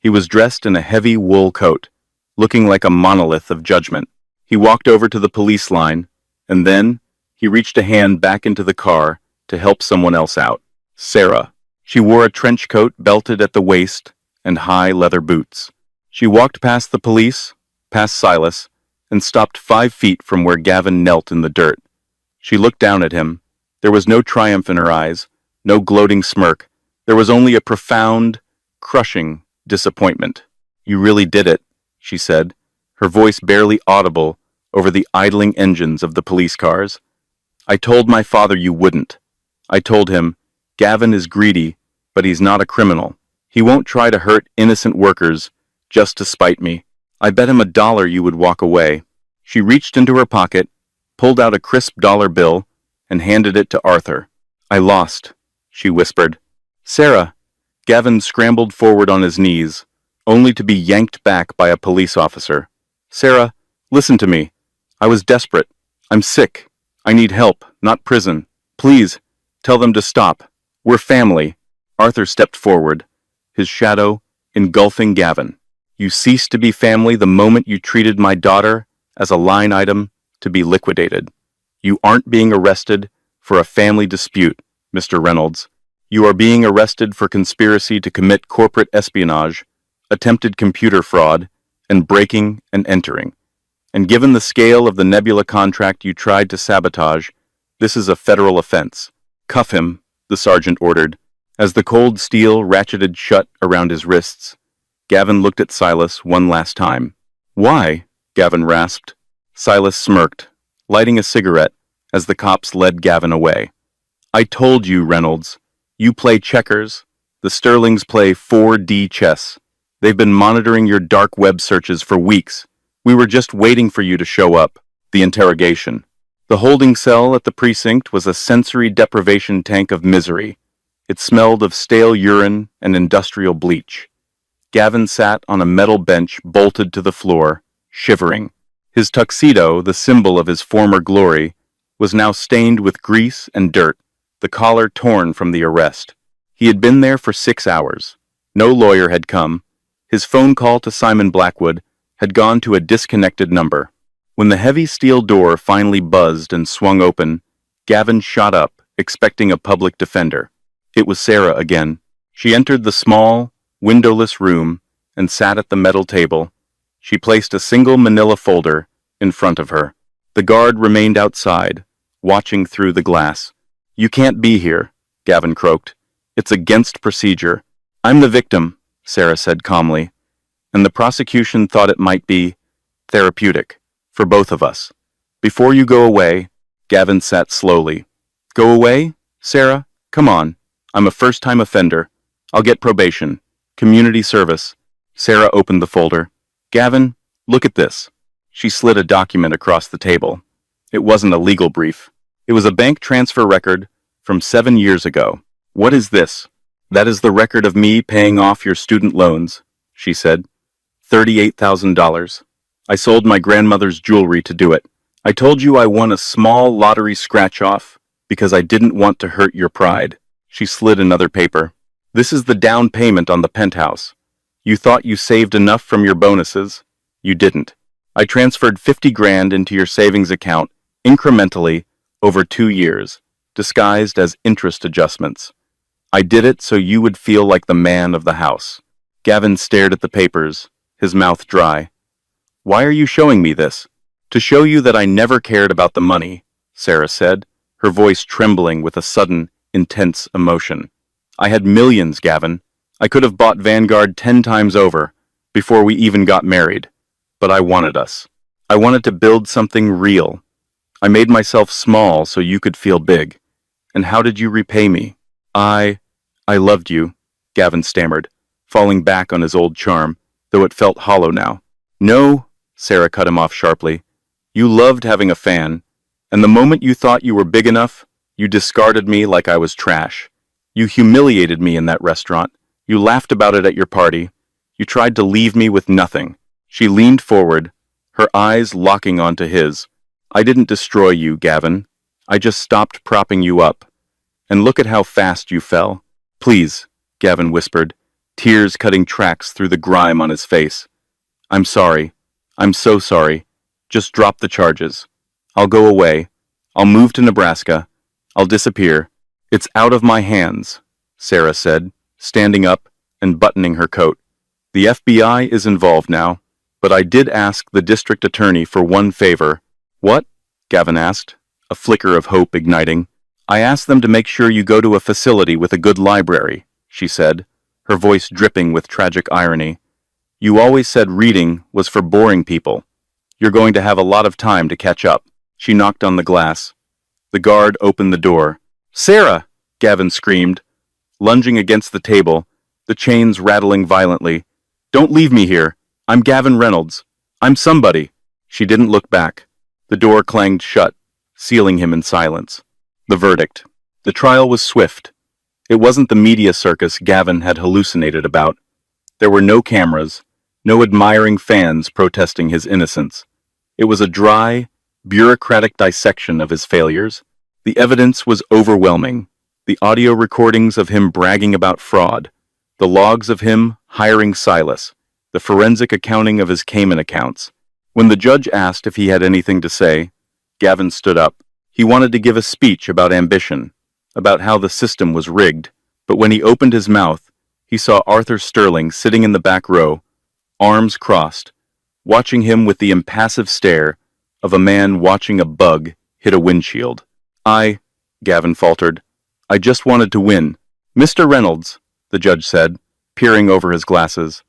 He was dressed in a heavy wool coat, looking like a monolith of judgment. He walked over to the police line, and then he reached a hand back into the car to help someone else out. Sarah. She wore a trench coat belted at the waist and high leather boots. She walked past the police, past Silas, and stopped 5 feet from where Gavin knelt in the dirt. She looked down at him. There was no triumph in her eyes, no gloating smirk. There was only a profound, crushing disappointment. "You really did it," she said, her voice barely audible over the idling engines of the police cars. "I told my father you wouldn't. I told him, Gavin is greedy, but he's not a criminal. He won't try to hurt innocent workers just to spite me. I bet him $1 you would walk away." She reached into her pocket, pulled out a crisp dollar bill, and handed it to Arthur. "I lost," she whispered. "Sarah." Gavin scrambled forward on his knees, only to be yanked back by a police officer. "Sarah, listen to me. I was desperate. I'm sick. I need help, not prison. Please, tell them to stop. We're family." Arthur stepped forward, his shadow engulfing Gavin. "You ceased to be family the moment you treated my daughter as a line item to be liquidated. You aren't being arrested for a family dispute, Mr. Reynolds. You are being arrested for conspiracy to commit corporate espionage, attempted computer fraud, and breaking and entering. And given the scale of the Nebula contract you tried to sabotage, this is a federal offense. Cuff him," the sergeant ordered. As the cold steel ratcheted shut around his wrists, Gavin looked at Silas one last time. "Why?" Gavin rasped. Silas smirked, lighting a cigarette as the cops led Gavin away. "I told you, Reynolds. You play checkers. The Sterlings play 4D chess. They've been monitoring your dark web searches for weeks. We were just waiting for you to show up." The interrogation. The holding cell at the precinct was a sensory deprivation tank of misery. It smelled of stale urine and industrial bleach. Gavin sat on a metal bench bolted to the floor, shivering. His tuxedo, the symbol of his former glory, was now stained with grease and dirt, the collar torn from the arrest. He had been there for 6 hours. No lawyer had come. His phone call to Simon Blackwood had gone to a disconnected number. When the heavy steel door finally buzzed and swung open, Gavin shot up, expecting a public defender. It was Sarah again. She entered the small, windowless room and sat at the metal table. She placed a single manila folder in front of her. The guard remained outside, watching through the glass. "You can't be here," Gavin croaked. "It's against procedure." "I'm the victim," Sarah said calmly, "and the prosecution thought it might be therapeutic for both of us." Before you go away, Gavin sat slowly. Go away? Sarah? Come on. I'm a first-time offender. I'll get probation. Community service. Sarah opened the folder. Gavin, look at this. She slid a document across the table. It wasn't a legal brief. It was a bank transfer record from 7 years ago. What is this? That is the record of me paying off your student loans, she said. $38,000. I sold my grandmother's jewelry to do it. I told you I won a small lottery scratch-off because I didn't want to hurt your pride. She slid another paper. This is the down payment on the penthouse. You thought you saved enough from your bonuses. You didn't. I transferred 50 grand into your savings account incrementally over 2 years, disguised as interest adjustments. I did it so you would feel like the man of the house. Gavin stared at the papers, his mouth dry. Why are you showing me this? To show you that I never cared about the money, Sarah said, her voice trembling with a sudden, intense emotion. I had millions, Gavin. I could have bought Vanguard 10 times over, before we even got married. But I wanted us. I wanted to build something real. I made myself small so you could feel big. And how did you repay me? I loved you, Gavin stammered, falling back on his old charm, though it felt hollow now. No, Sarah cut him off sharply. You loved having a fan, and the moment you thought you were big enough, you discarded me like I was trash. You humiliated me in that restaurant. You laughed about it at your party. You tried to leave me with nothing. She leaned forward, her eyes locking onto his. I didn't destroy you, Gavin. I just stopped propping you up. And look at how fast you fell. Please, Gavin whispered, tears cutting tracks through the grime on his face. I'm sorry. I'm so sorry. Just drop the charges. I'll go away. I'll move to Nebraska. I'll disappear. It's out of my hands, Sarah said, standing up and buttoning her coat. The FBI is involved now, but I did ask the district attorney for one favor. What? Gavin asked, a flicker of hope igniting. I asked them to make sure you go to a facility with a good library, she said, her voice dripping with tragic irony. You always said reading was for boring people. You're going to have a lot of time to catch up. She knocked on the glass. The guard opened the door. Sarah! Gavin screamed, lunging against the table, the chains rattling violently. Don't leave me here. I'm Gavin Reynolds. I'm somebody. She didn't look back. The door clanged shut, sealing him in silence. The verdict. The trial was swift. It wasn't the media circus Gavin had hallucinated about. There were no cameras, no admiring fans protesting his innocence. It was a dry, bureaucratic dissection of his failures. The evidence was overwhelming. The audio recordings of him bragging about fraud, the logs of him hiring Silas, the forensic accounting of his Cayman accounts. When the judge asked if he had anything to say, Gavin stood up. He wanted to give a speech about ambition, about how the system was rigged, but when he opened his mouth, he saw Arthur Sterling sitting in the back row, arms crossed, watching him with the impassive stare of a man watching a bug hit a windshield. Gavin faltered, I just wanted to win. Mr. Reynolds, the judge said, peering over his glasses.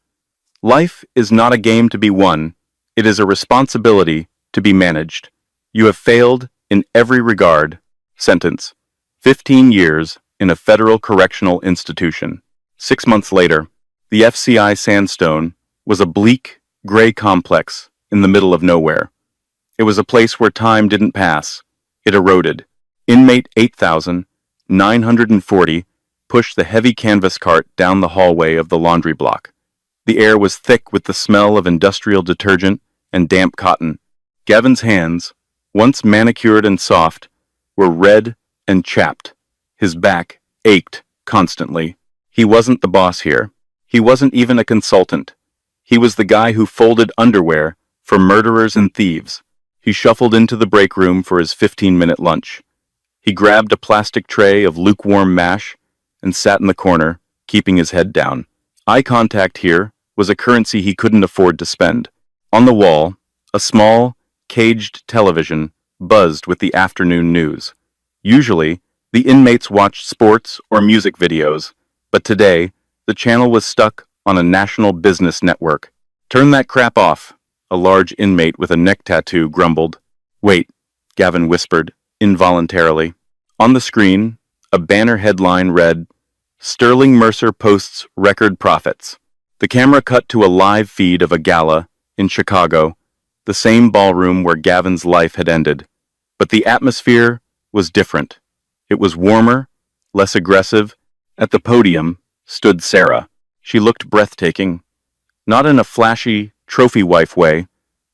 Life is not a game to be won. It is a responsibility to be managed. You have failed in every regard. Sentence. 15 years in a federal correctional institution. 6 months later, the FCI Sandstone was a bleak, gray complex in the middle of nowhere. It was a place where time didn't pass. It eroded. Inmate 8,940 pushed the heavy canvas cart down the hallway of the laundry block. The air was thick with the smell of industrial detergent and damp cotton. Gavin's hands, once manicured and soft, were red and chapped. His back ached constantly. He wasn't the boss here. He wasn't even a consultant. He was the guy who folded underwear for murderers and thieves. He shuffled into the break room for his 15-minute lunch. He grabbed a plastic tray of lukewarm mash and sat in the corner, keeping his head down. Eye contact here was a currency he couldn't afford to spend. On the wall, a small, caged television buzzed with the afternoon news. Usually, the inmates watched sports or music videos, but today, the channel was stuck on a national business network. Turn that crap off, a large inmate with a neck tattoo grumbled. Wait, Gavin whispered, involuntarily. On the screen, a banner headline read, Sterling Mercer posts record profits. The camera cut to a live feed of a gala in Chicago, the same ballroom where Gavin's life had ended. But the atmosphere was different. It was warmer, less aggressive. At the podium stood Sarah. She looked breathtaking, not in a flashy, trophy wife way,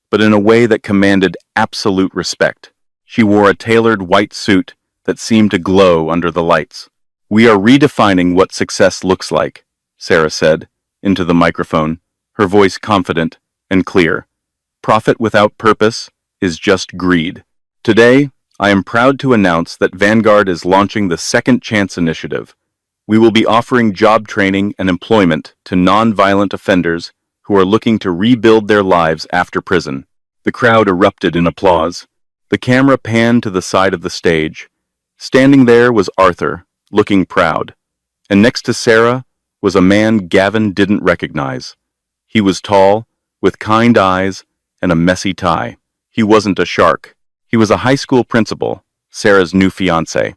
but in a way that commanded absolute respect. She wore a tailored white suit that seemed to glow under the lights. "We are redefining what success looks like," Sarah said, into the microphone, her voice confident and clear. "Profit without purpose is just greed. Today, I am proud to announce that Vanguard is launching the Second Chance Initiative. We will be offering job training and employment to non-violent offenders who are looking to rebuild their lives after prison." The crowd erupted in applause. The camera panned to the side of the stage. Standing there was Arthur, looking proud. And next to Sarah was a man Gavin didn't recognize. He was tall, with kind eyes and a messy tie. He wasn't a shark. He was a high school principal, Sarah's new fiancé.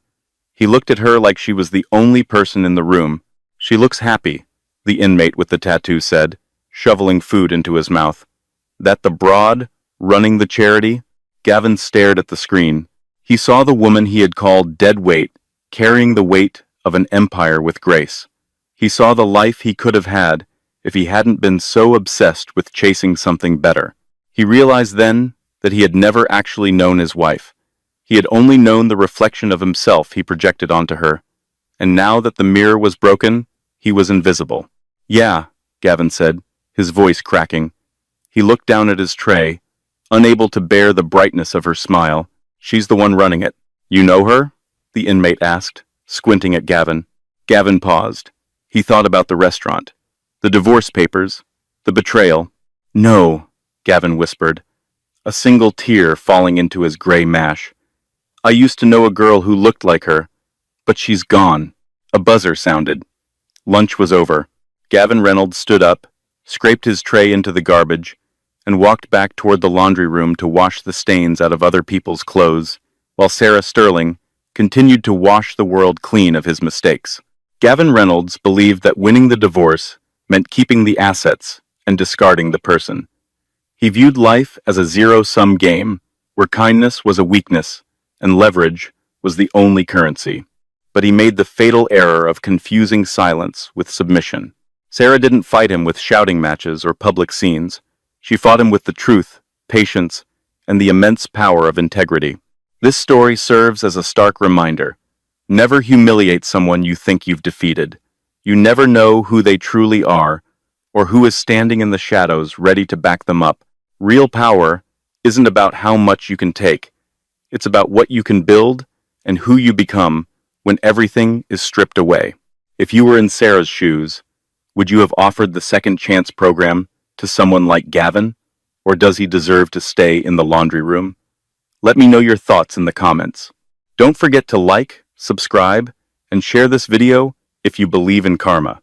He looked at her like she was the only person in the room. "She looks happy," the inmate with the tattoo said, shoveling food into his mouth. "That the broad, running the charity?" Gavin stared at the screen. He saw the woman he had called dead weight, carrying the weight of an empire with grace. He saw the life he could have had if he hadn't been so obsessed with chasing something better. He realized then that he had never actually known his wife. He had only known the reflection of himself he projected onto her. And now that the mirror was broken, he was invisible. "Yeah," Gavin said, his voice cracking. He looked down at his tray, unable to bear the brightness of her smile. "She's the one running it." "You know her?" the inmate asked, squinting at Gavin. Gavin paused. He thought about the restaurant, the divorce papers, the betrayal. "No," Gavin whispered, a single tear falling into his gray mash. "I used to know a girl who looked like her, but she's gone." A buzzer sounded. Lunch was over. Gavin Reynolds stood up, scraped his tray into the garbage, and walked back toward the laundry room to wash the stains out of other people's clothes, while Sarah Sterling continued to wash the world clean of his mistakes. Gavin Reynolds believed that winning the divorce meant keeping the assets and discarding the person. He viewed life as a zero-sum game, where kindness was a weakness and leverage was the only currency. But he made the fatal error of confusing silence with submission. Sarah didn't fight him with shouting matches or public scenes. She fought him with the truth, patience, and the immense power of integrity. This story serves as a stark reminder. Never humiliate someone you think you've defeated. You never know who they truly are, or who is standing in the shadows ready to back them up. Real power isn't about how much you can take. It's about what you can build and who you become when everything is stripped away. If you were in Sarah's shoes, would you have offered the Second Chance program to someone like Gavin, or does he deserve to stay in the laundry room? Let me know your thoughts in the comments. Don't forget to like, subscribe, and share this video if you believe in karma.